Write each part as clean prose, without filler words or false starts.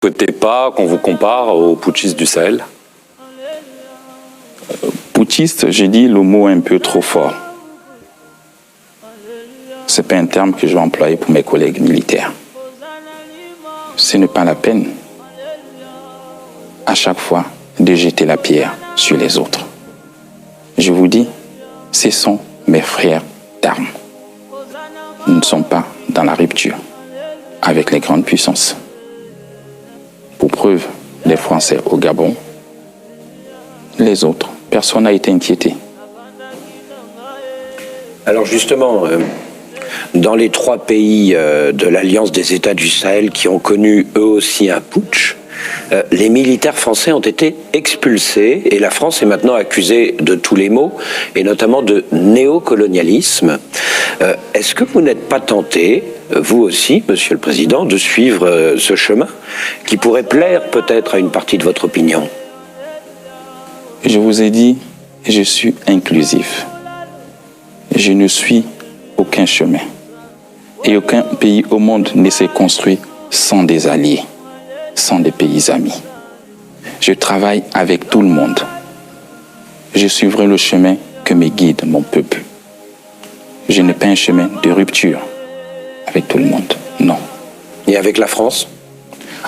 Vous ne souhaitez pas qu'on vous compare aux putschistes du Sahel? Putschiste, j'ai dit le mot un peu trop fort. Ce n'est pas un terme que je vais employer pour mes collègues militaires. Ce n'est pas la peine, à chaque fois, de jeter la pierre sur les autres. Je vous dis, ce sont mes frères d'armes. Nous ne sommes pas dans la rupture avec les grandes puissances. Pour preuve, les Français au Gabon, les autres, personne n'a été inquiété. Alors justement, dans les 3 pays de l'Alliance des États du Sahel qui ont connu eux aussi un putsch, les militaires français ont été expulsés et la France est maintenant accusée de tous les maux et notamment de néocolonialisme. Est-ce que vous n'êtes pas tenté, vous aussi, Monsieur le Président, de suivre ce chemin qui pourrait plaire peut-être à une partie de votre opinion? Je vous ai dit, je suis inclusif. Je ne suis aucun chemin. Et aucun pays au monde ne s'est construit sans des alliés, sans des pays amis. Je travaille avec tout le monde. Je suivrai le chemin que me guide mon peuple. Je n'ai pas un chemin de rupture avec tout le monde, non. Et avec la France?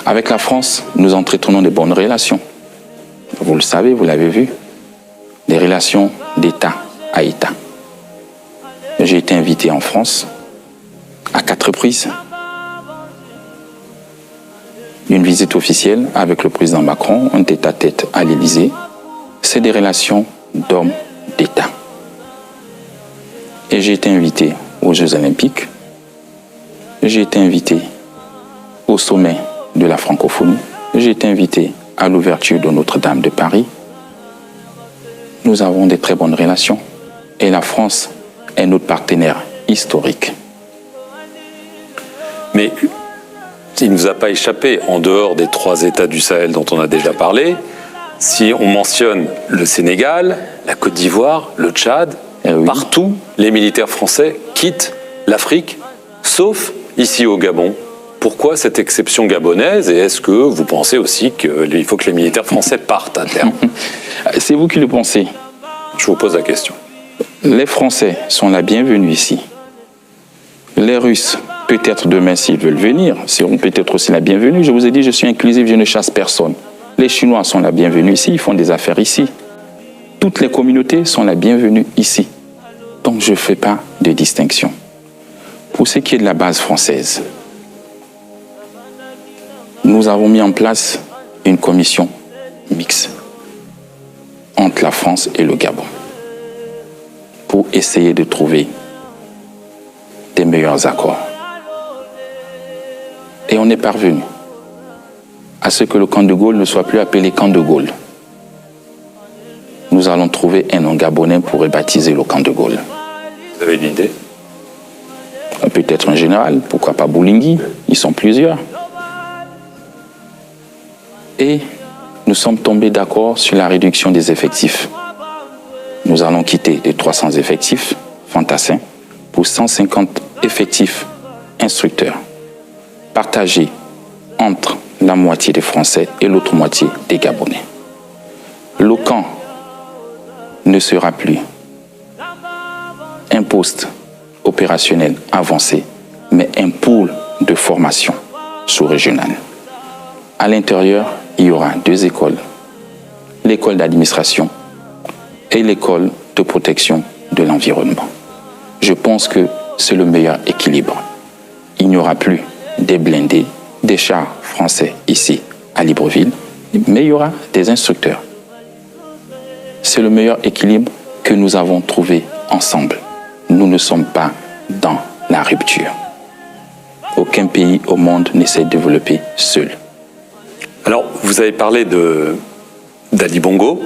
Avec la France, nous entretenons de bonnes relations. Vous le savez, vous l'avez vu, des relations d'État à État. J'ai été invité en France à 4 reprises. Une visite officielle avec le président Macron, un tête-à-tête à l'Élysée. C'est des relations d'hommes d'État. Et j'ai été invité aux Jeux Olympiques. J'ai été invité au sommet de la francophonie. J'ai été invité à l'ouverture de Notre-Dame de Paris. Nous avons des très bonnes relations. Et la France est notre partenaire historique. Mais il ne nous a pas échappé, en dehors des 3 États du Sahel dont on a déjà parlé, si on mentionne le Sénégal, la Côte d'Ivoire, le Tchad, oui. Partout, les militaires français quittent l'Afrique, sauf ici au Gabon. Pourquoi cette exception gabonaise? Et est-ce que vous pensez aussi qu'il faut que les militaires français partent à terme? C'est vous qui le pensez. Je vous pose la question. Les Français sont la bienvenue ici. Les Russes, peut-être demain s'ils veulent venir, seront peut-être aussi la bienvenue. Je vous ai dit, je suis inclusif, je ne chasse personne. Les Chinois sont la bienvenue ici, ils font des affaires ici. Toutes les communautés sont la bienvenue ici. Donc je ne fais pas de distinction. Pour ce qui est de la base française, nous avons mis en place une commission mixte entre la France et le Gabon pour essayer de trouver des meilleurs accords. Et on est parvenu à ce que le camp de Gaulle ne soit plus appelé camp de Gaulle. Nous allons trouver un nom gabonais pour rebaptiser le camp de Gaulle. Vous avez une idée? Peut-être un général, pourquoi pas Boulingui, ils sont plusieurs. Et nous sommes tombés d'accord sur la réduction des effectifs. Nous allons quitter les 300 effectifs fantassins pour 150 effectifs instructeurs, partagés entre la moitié des Français et l'autre moitié des Gabonais. Le camp ne sera plus un poste opérationnel avancé, mais un pôle de formation sous-régionale. À l'intérieur, il y aura 2 écoles, l'école d'administration et l'école de protection de l'environnement. Je pense que c'est le meilleur équilibre. Il n'y aura plus des blindés, des chars français ici à Libreville, mais il y aura des instructeurs. C'est le meilleur équilibre que nous avons trouvé ensemble. Nous ne sommes pas dans la rupture. Aucun pays au monde ne s'est développé seul. Alors, vous avez parlé d'Ali Bongo.